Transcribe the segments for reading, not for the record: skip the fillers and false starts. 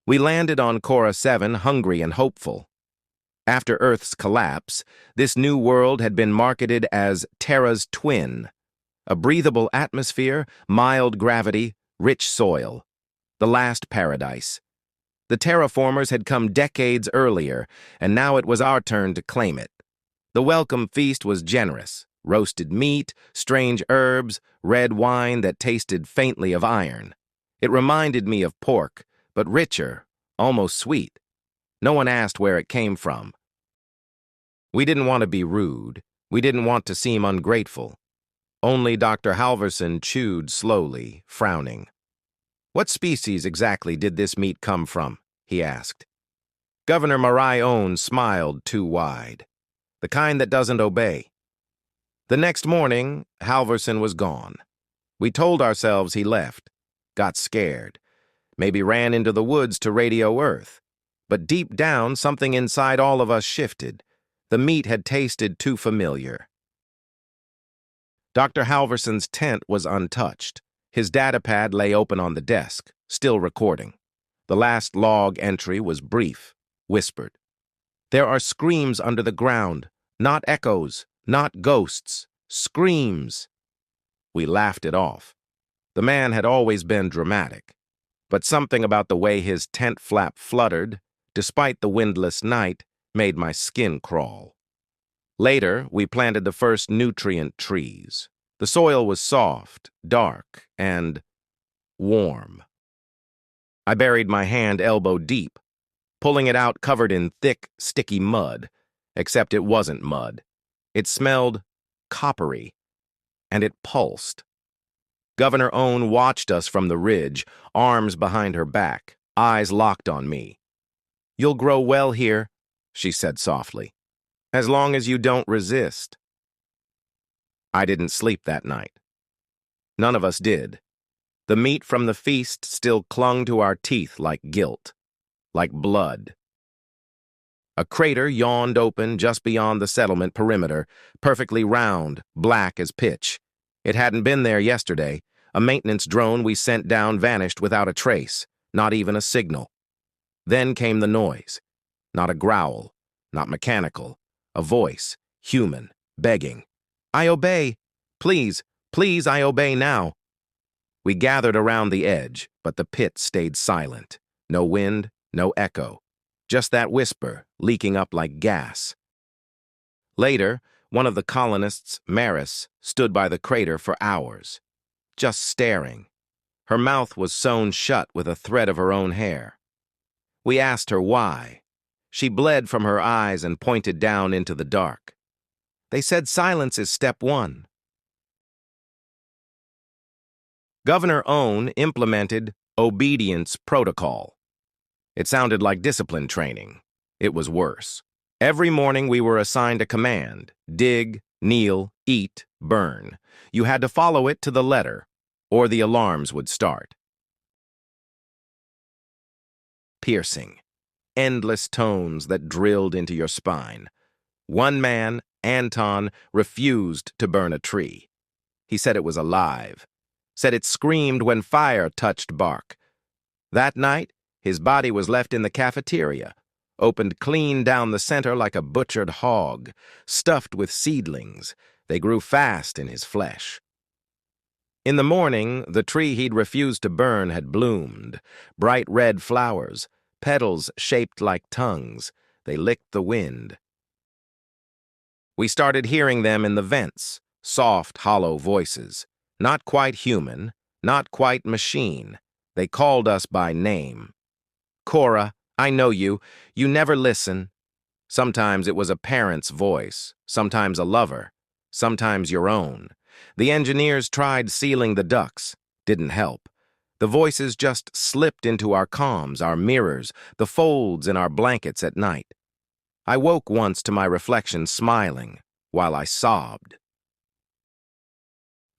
We landed on Cora 7 hungry and hopeful. After Earth's collapse, this new world had been marketed as Terra's twin. A breathable atmosphere, mild gravity, rich soil. The last paradise. The terraformers had come decades earlier, and now it was our turn to claim it. The welcome feast was generous. Roasted meat, strange herbs, red wine that tasted faintly of iron. It reminded me of pork, but richer, almost sweet. No one asked where it came from. We didn't want to be rude. We didn't want to seem ungrateful. Only Dr. Halverson chewed slowly, frowning. "What species exactly did this meat come from?" he asked. Governor Marai smiled too wide. "The kind that doesn't obey." The next morning, Halverson was gone. We told ourselves he left, got scared, maybe ran into the woods to Radio Earth. But deep down, something inside all of us shifted. The meat had tasted too familiar. Dr. Halverson's tent was untouched. His datapad lay open on the desk, still recording. The last log entry was brief, whispered. "There are screams under the ground, not echoes, not ghosts, screams." We laughed it off. The man had always been dramatic, but something about the way his tent flap fluttered, despite the windless night, made my skin crawl. Later, we planted the first nutrient trees. The soil was soft, dark, and warm. I buried my hand elbow deep, pulling it out covered in thick, sticky mud, except it wasn't mud. It smelled coppery, and it pulsed. Governor Owen watched us from the ridge, arms behind her back, eyes locked on me. "You'll grow well here," she said softly, "as long as you don't resist." I didn't sleep that night. None of us did. The meat from the feast still clung to our teeth like guilt, like blood. A crater yawned open just beyond the settlement perimeter, perfectly round, black as pitch. It hadn't been there yesterday. A maintenance drone we sent down vanished without a trace, not even a signal. Then came the noise. Not a growl, not mechanical. A voice, human, begging. "I obey. Please, please, I obey now." We gathered around the edge, but the pit stayed silent. No wind, no echo. Just that whisper, leaking up like gas. Later, one of the colonists, Maris, stood by the crater for hours, just staring. Her mouth was sewn shut with a thread of her own hair. We asked her why. She bled from her eyes and pointed down into the dark. "They said silence is step one." Governor Owen implemented obedience protocol. It sounded like discipline training. It was worse. Every morning we were assigned a command: dig, kneel, eat, burn. You had to follow it to the letter, or the alarms would start. Piercing. Endless tones that drilled into your spine. One man, Anton, refused to burn a tree. He said it was alive. Said it screamed when fire touched bark. That night, his body was left in the cafeteria, opened clean down the center like a butchered hog, stuffed with seedlings. They grew fast in his flesh. In the morning, the tree he'd refused to burn had bloomed. Bright red flowers, petals shaped like tongues. They licked the wind. We started hearing them in the vents, soft, hollow voices. Not quite human, not quite machine. They called us by name. "Cora, I know you. You never listen." Sometimes it was a parent's voice, sometimes a lover, sometimes your own. The engineers tried sealing the ducts. Didn't help. The voices just slipped into our comms, our mirrors, the folds in our blankets at night. I woke once to my reflection smiling, while I sobbed.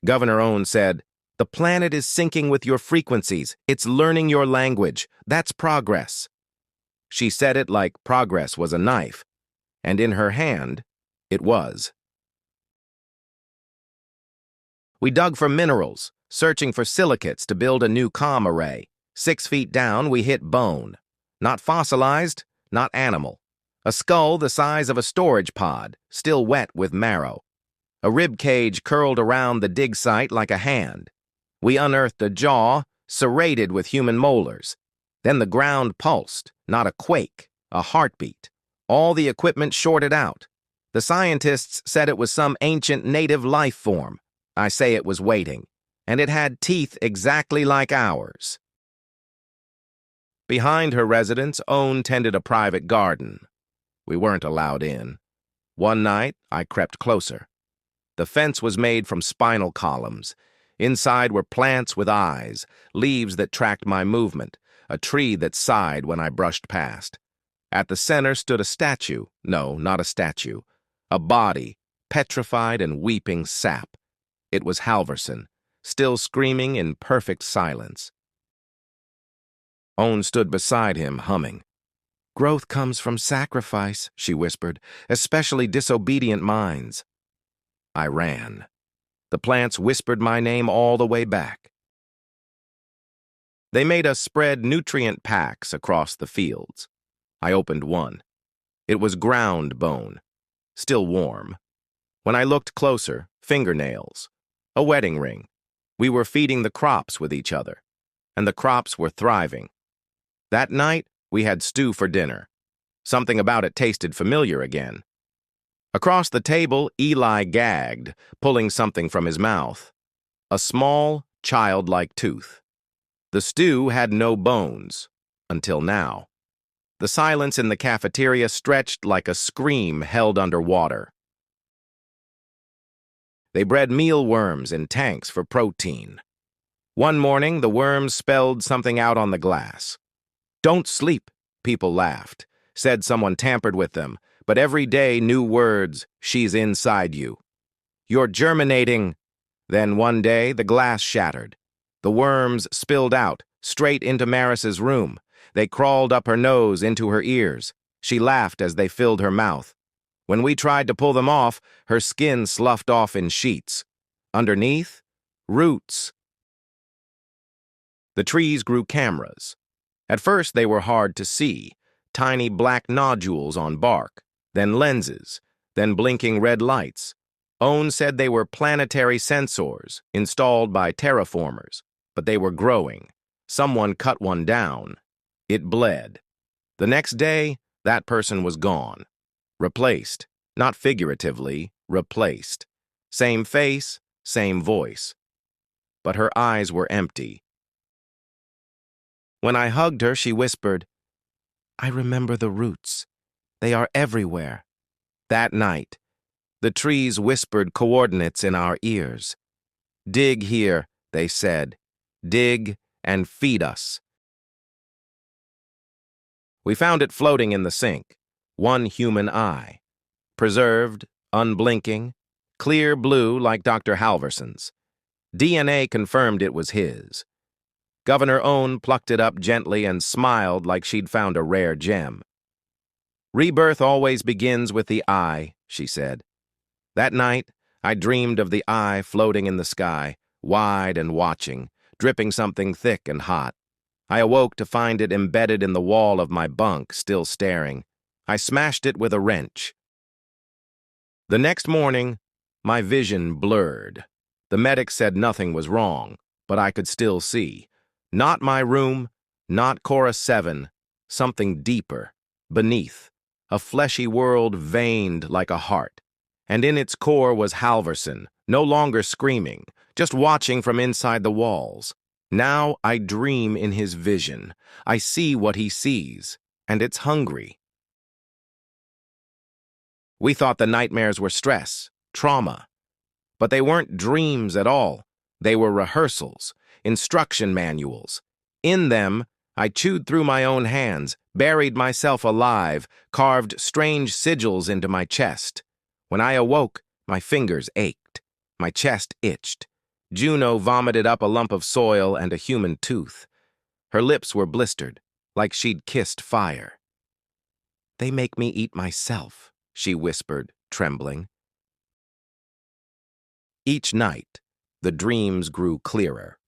Governor Owen said, "The planet is syncing with your frequencies. It's learning your language. That's progress." She said it like progress was a knife, and in her hand, it was. We dug for minerals, searching for silicates to build a new comm array. 6 feet down, we hit bone. Not fossilized, not animal. A skull the size of a storage pod, still wet with marrow. A rib cage curled around the dig site like a hand. We unearthed a jaw, serrated with human molars. Then the ground pulsed, not a quake, a heartbeat. All the equipment shorted out. The scientists said it was some ancient native life form. I say it was waiting. And it had teeth exactly like ours. Behind her residence, Owen tended a private garden. We weren't allowed in. One night, I crept closer. The fence was made from spinal columns. Inside were plants with eyes, leaves that tracked my movement, a tree that sighed when I brushed past. At the center stood a statue. No, not a statue. A body, petrified and weeping sap. It was Halverson, still screaming in perfect silence. Owen stood beside him, humming. "Growth comes from sacrifice," she whispered, "especially disobedient minds." I ran. The plants whispered my name all the way back. They made us spread nutrient packs across the fields. I opened one. It was ground bone, still warm. When I looked closer, fingernails, a wedding ring. We were feeding the crops with each other, and the crops were thriving. That night, we had stew for dinner. Something about it tasted familiar again. Across the table, Eli gagged, pulling something from his mouth. A small, childlike tooth. The stew had no bones, until now. The silence in the cafeteria stretched like a scream held under water. They bred mealworms in tanks for protein. One morning, the worms spelled something out on the glass. "Don't sleep," people laughed, said someone tampered with them, but every day new words, "She's inside you." "You're germinating." Then one day, the glass shattered. The worms spilled out, straight into Maris's room. They crawled up her nose into her ears. She laughed as they filled her mouth. When we tried to pull them off, her skin sloughed off in sheets. Underneath, roots. The trees grew cameras. At first they were hard to see, tiny black nodules on bark, then lenses, then blinking red lights. Owen said they were planetary sensors installed by terraformers, but they were growing. Someone cut one down. It bled. The next day, that person was gone. Replaced, not figuratively, replaced. Same face, same voice. But her eyes were empty. When I hugged her, she whispered, "I remember the roots. They are everywhere." That night, the trees whispered coordinates in our ears. "Dig here," they said. "Dig and feed us." We found it floating in the sink, one human eye. Preserved, unblinking, clear blue like Dr. Halverson's. DNA confirmed it was his. Governor Owen plucked it up gently and smiled like she'd found a rare gem. "Rebirth always begins with the eye," she said. That night, I dreamed of the eye floating in the sky, wide and watching, dripping something thick and hot. I awoke to find it embedded in the wall of my bunk, still staring. I smashed it with a wrench. The next morning, my vision blurred. The medic said nothing was wrong, but I could still see. Not my room, not Cora 7, something deeper, beneath. A fleshy world veined like a heart. And in its core was Halverson, no longer screaming, just watching from inside the walls. Now I dream in his vision. I see what he sees, and it's hungry. We thought the nightmares were stress, trauma. But they weren't dreams at all. They were rehearsals, instruction manuals. In them, I chewed through my own hands, buried myself alive, carved strange sigils into my chest. When I awoke, my fingers ached. My chest itched. Juno vomited up a lump of soil and a human tooth. Her lips were blistered, like she'd kissed fire. "They make me eat myself," she whispered, trembling. Each night, the dreams grew clearer.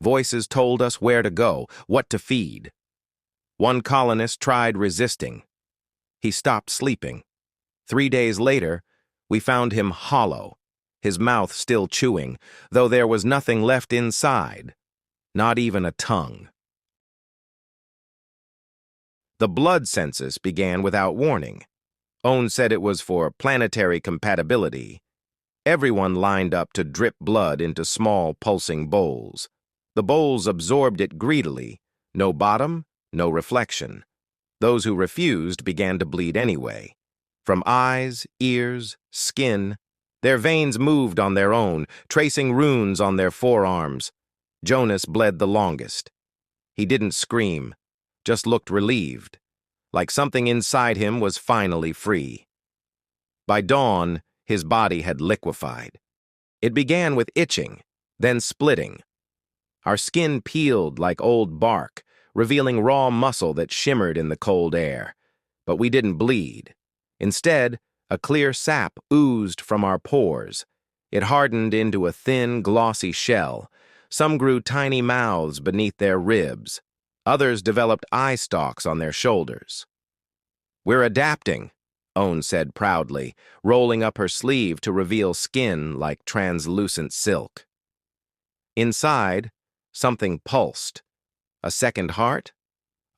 Voices told us where to go, what to feed. One colonist tried resisting. He stopped sleeping. 3 days later, we found him hollow, his mouth still chewing, though there was nothing left inside, not even a tongue. The blood census began without warning. Owen said it was for planetary compatibility. Everyone lined up to drip blood into small, pulsing bowls. The bowls absorbed it greedily. No bottom, no reflection. Those who refused began to bleed anyway. From eyes, ears, skin, their veins moved on their own, tracing runes on their forearms. Jonas bled the longest. He didn't scream, just looked relieved, like something inside him was finally free. By dawn, his body had liquefied. It began with itching, then splitting. Our skin peeled like old bark, revealing raw muscle that shimmered in the cold air. But we didn't bleed. Instead, a clear sap oozed from our pores. It hardened into a thin, glossy shell. Some grew tiny mouths beneath their ribs. Others developed eye stalks on their shoulders. "We're adapting," Owen said proudly, rolling up her sleeve to reveal skin like translucent silk. Inside, something pulsed. A second heart?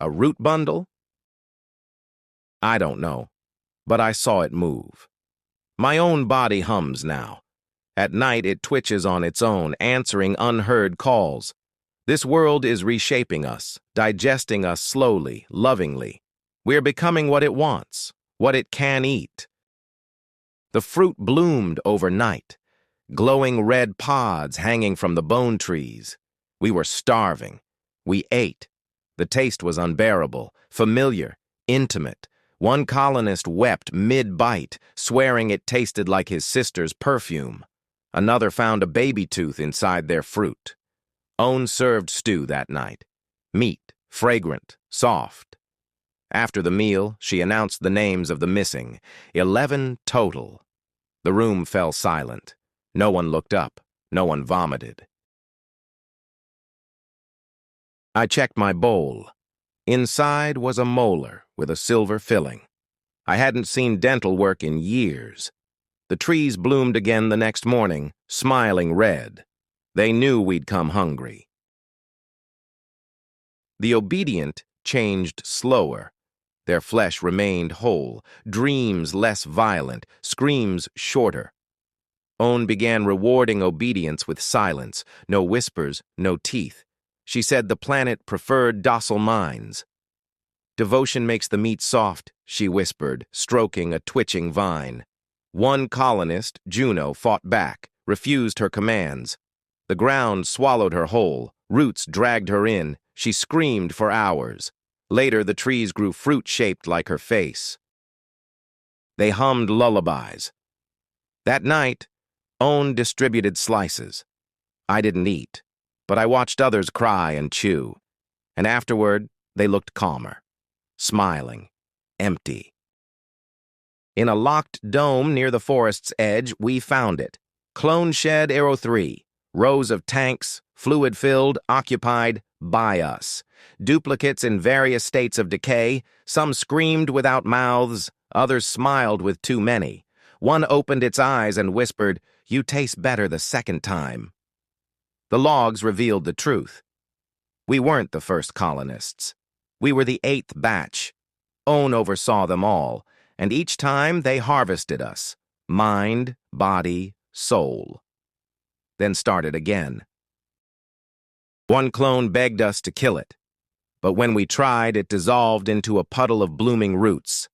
A root bundle? I don't know, but I saw it move. My own body hums now. At night it twitches on its own, answering unheard calls. This world is reshaping us, digesting us slowly, lovingly. We're becoming what it wants, what it can eat. The fruit bloomed overnight, glowing red pods hanging from the bone trees. We were starving. We ate. The taste was unbearable, familiar, intimate. One colonist wept mid-bite, swearing it tasted like his sister's perfume. Another found a baby tooth inside their fruit. Owen served stew that night. Meat, fragrant, soft. After the meal, she announced the names of the missing, 11 total. The room fell silent. No one looked up. No one vomited. I checked my bowl. Inside was a molar with a silver filling. I hadn't seen dental work in years. The trees bloomed again the next morning, smiling red. They knew we'd come hungry. The obedient changed slower. Their flesh remained whole, dreams less violent, screams shorter. Owen began rewarding obedience with silence, no whispers, no teeth. She said the planet preferred docile minds. Devotion makes the meat soft, she whispered, stroking a twitching vine. One colonist, Juno, fought back, refused her commands. The ground swallowed her whole, roots dragged her in, she screamed for hours. Later, the trees grew fruit-shaped like her face. They hummed lullabies. That night, Owen distributed slices. I didn't eat, but I watched others cry and chew. And afterward, they looked calmer, smiling, empty. In a locked dome near the forest's edge, we found it. Clone Shed Aero 3. Rows of tanks, fluid-filled, occupied by us. Duplicates in various states of decay. Some screamed without mouths, others smiled with too many. One opened its eyes and whispered, "You taste better the second time." The logs revealed the truth. We weren't the first colonists. We were the 8th batch. Owen oversaw them all, and each time they harvested us. Mind, body, soul. Then started again. One clone begged us to kill it, but when we tried, it dissolved into a puddle of blooming roots.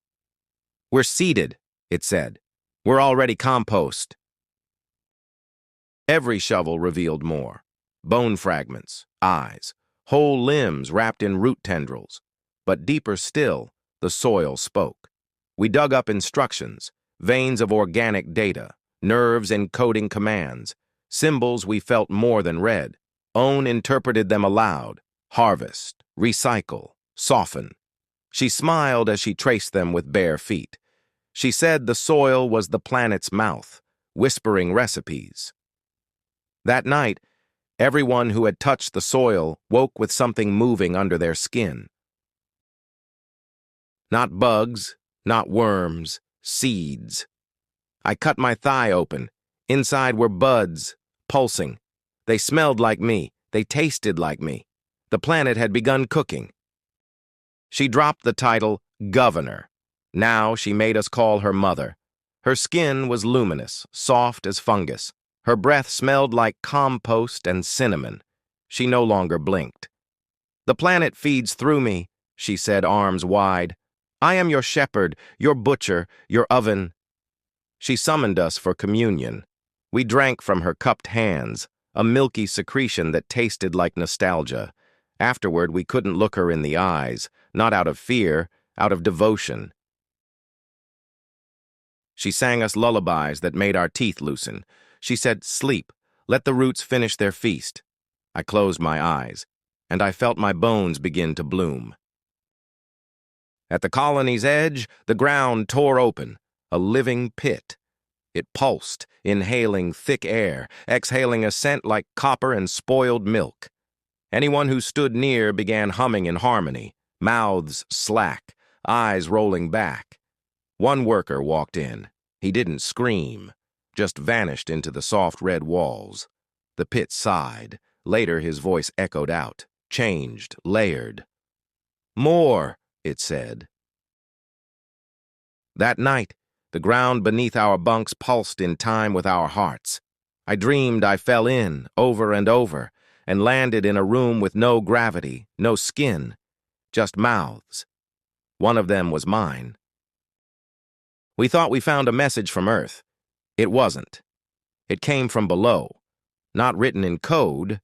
"We're seeded," it said. "We're already compost." Every shovel revealed more. Bone fragments, eyes, whole limbs wrapped in root tendrils. But deeper still, the soil spoke. We dug up instructions, veins of organic data, nerves encoding commands, symbols we felt more than read. Owen interpreted them aloud: harvest, recycle, soften. She smiled as she traced them with bare feet. She said the soil was the planet's mouth, whispering recipes. That night, everyone who had touched the soil woke with something moving under their skin. Not bugs, not worms, seeds. I cut my thigh open. Inside were buds, pulsing. They smelled like me. They tasted like me. The planet had begun cooking. She dropped the title Governor. Now she made us call her Mother. Her skin was luminous, soft as fungus. Her breath smelled like compost and cinnamon. She no longer blinked. "The planet feeds through me," she said, arms wide. "I am your shepherd, your butcher, your oven." She summoned us for communion. We drank from her cupped hands, a milky secretion that tasted like nostalgia. Afterward, we couldn't look her in the eyes, not out of fear, out of devotion. She sang us lullabies that made our teeth loosen. She said, "Sleep, let the roots finish their feast." I closed my eyes, and I felt my bones begin to bloom. At the colony's edge, the ground tore open, a living pit. It pulsed, inhaling thick air, exhaling a scent like copper and spoiled milk. Anyone who stood near began humming in harmony, mouths slack, eyes rolling back. One worker walked in. He didn't scream, just vanished into the soft red walls. The pit sighed. Later his voice echoed out, changed, layered. "More," it said. That night, the ground beneath our bunks pulsed in time with our hearts. I dreamed I fell in, over and over, and landed in a room with no gravity, no skin, just mouths. One of them was mine. We thought we found a message from Earth. It wasn't. It came from below, not written in code,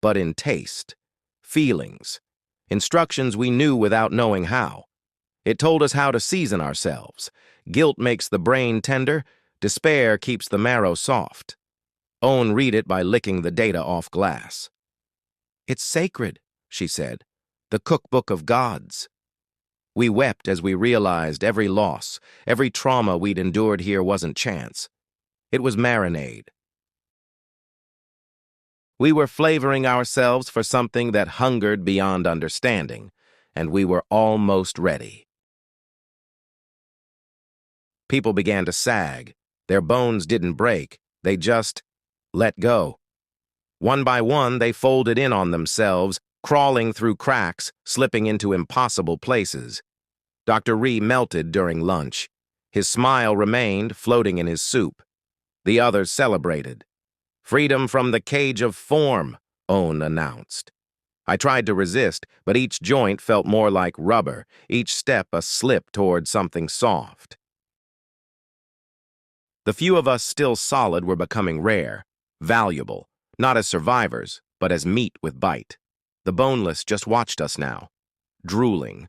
but in taste, feelings, instructions we knew without knowing how. It told us how to season ourselves. Guilt makes the brain tender, despair keeps the marrow soft. Owen read it by licking the data off glass. "It's sacred," she said, "the cookbook of gods." We wept as we realized every loss, every trauma we'd endured here wasn't chance. It was marinade. We were flavoring ourselves for something that hungered beyond understanding, and we were almost ready. People began to sag. Their bones didn't break, they just let go. One by one, they folded in on themselves, crawling through cracks, slipping into impossible places. Dr. Ree melted during lunch. His smile remained, floating in his soup. The others celebrated. "Freedom from the cage of form," Owen announced. I tried to resist, but each joint felt more like rubber, each step a slip toward something soft. The few of us still solid were becoming rare, valuable, not as survivors, but as meat with bite. The boneless just watched us now, drooling.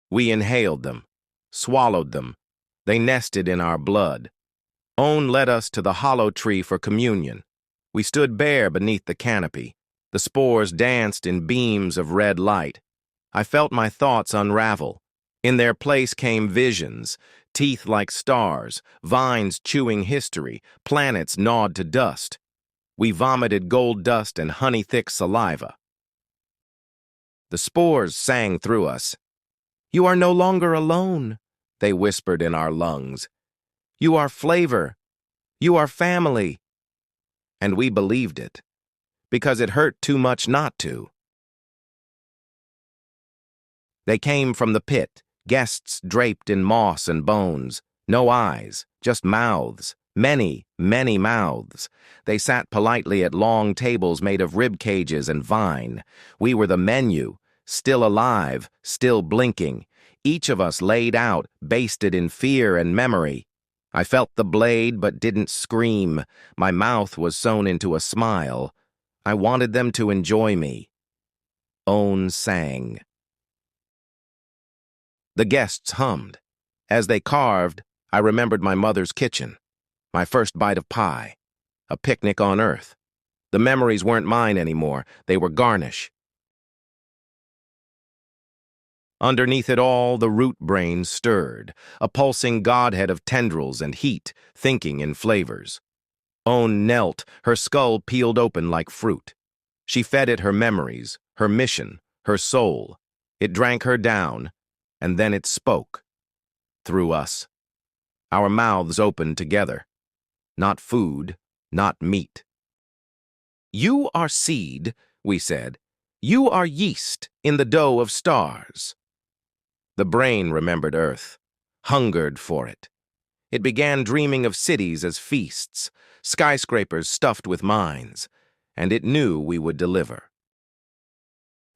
We inhaled them, swallowed them. They nested in our blood. Owen led us to the hollow tree for communion. We stood bare beneath the canopy. The spores danced in beams of red light. I felt my thoughts unravel. In their place came visions, teeth like stars, vines chewing history, planets gnawed to dust. We vomited gold dust and honey-thick saliva. The spores sang through us. "You are no longer alone," they whispered in our lungs. "You are flavor. You are family." And we believed it, because it hurt too much not to. They came from the pit, guests draped in moss and bones. No eyes, just mouths. Many, many mouths. They sat politely at long tables made of rib cages and vine. We were the menu, still alive, still blinking. Each of us laid out, basted in fear and memory. I felt the blade but didn't scream. My mouth was sewn into a smile. I wanted them to enjoy me. Owen sang. The guests hummed. As they carved, I remembered my mother's kitchen, my first bite of pie, a picnic on Earth. The memories weren't mine anymore. They were garnish. Underneath it all, the root brain stirred, a pulsing godhead of tendrils and heat, thinking in flavors. Owen knelt, her skull peeled open like fruit. She fed it her memories, her mission, her soul. It drank her down, and then it spoke. Through us. Our mouths opened together. Not food, not meat. "You are seed," we said. "You are yeast in the dough of stars." The brain remembered Earth, hungered for it. It began dreaming of cities as feasts, skyscrapers stuffed with mines, and it knew we would deliver.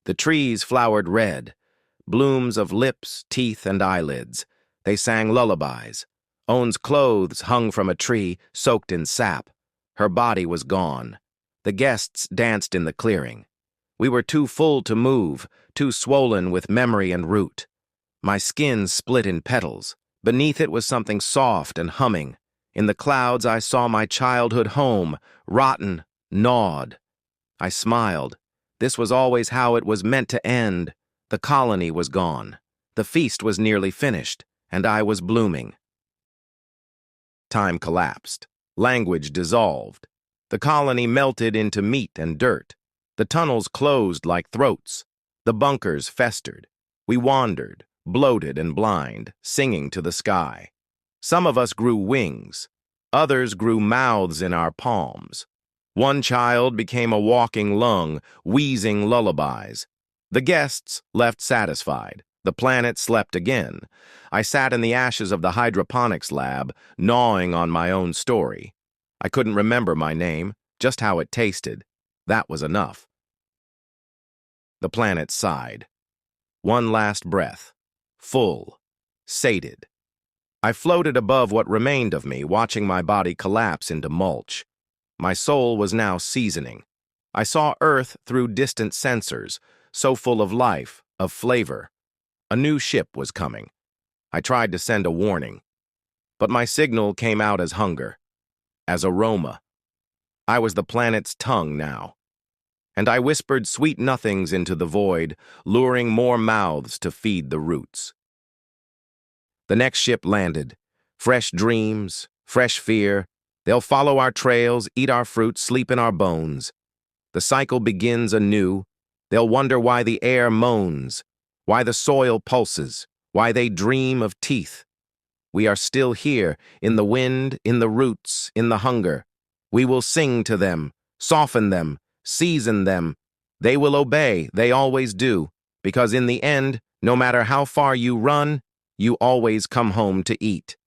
The trees flowered red, blooms of lips, teeth, and eyelids. They sang lullabies. Owen's clothes hung from a tree, soaked in sap. Her body was gone. The guests danced in the clearing. We were too full to move, too swollen with memory and root. My skin split in petals. Beneath it was something soft and humming. In the clouds I saw my childhood home, rotten, gnawed. I smiled. This was always how it was meant to end. The colony was gone. The feast was nearly finished, and I was blooming. Time collapsed. Language dissolved. The colony melted into meat and dirt. The tunnels closed like throats. The bunkers festered. We wandered, bloated and blind, singing to the sky. Some of us grew wings. Others grew mouths in our palms. One child became a walking lung, wheezing lullabies. The guests left satisfied. The planet slept again. I sat in the ashes of the hydroponics lab, gnawing on my own story. I couldn't remember my name, just how it tasted. That was enough. The planet sighed. One last breath. Full. Sated. I floated above what remained of me, watching my body collapse into mulch. My soul was now seasoning. I saw Earth through distant sensors, so full of life, of flavor. A new ship was coming. I tried to send a warning, but my signal came out as hunger, as aroma. I was the planet's tongue now, and I whispered sweet nothings into the void, luring more mouths to feed the roots. The next ship landed. Fresh dreams, fresh fear. They'll follow our trails, eat our fruit, sleep in our bones. The cycle begins anew. They'll wonder why the air moans, why the soil pulses, why they dream of teeth. We are still here, in the wind, in the roots, in the hunger. We will sing to them, soften them, season them. They will obey, they always do, because in the end, no matter how far you run, you always come home to eat.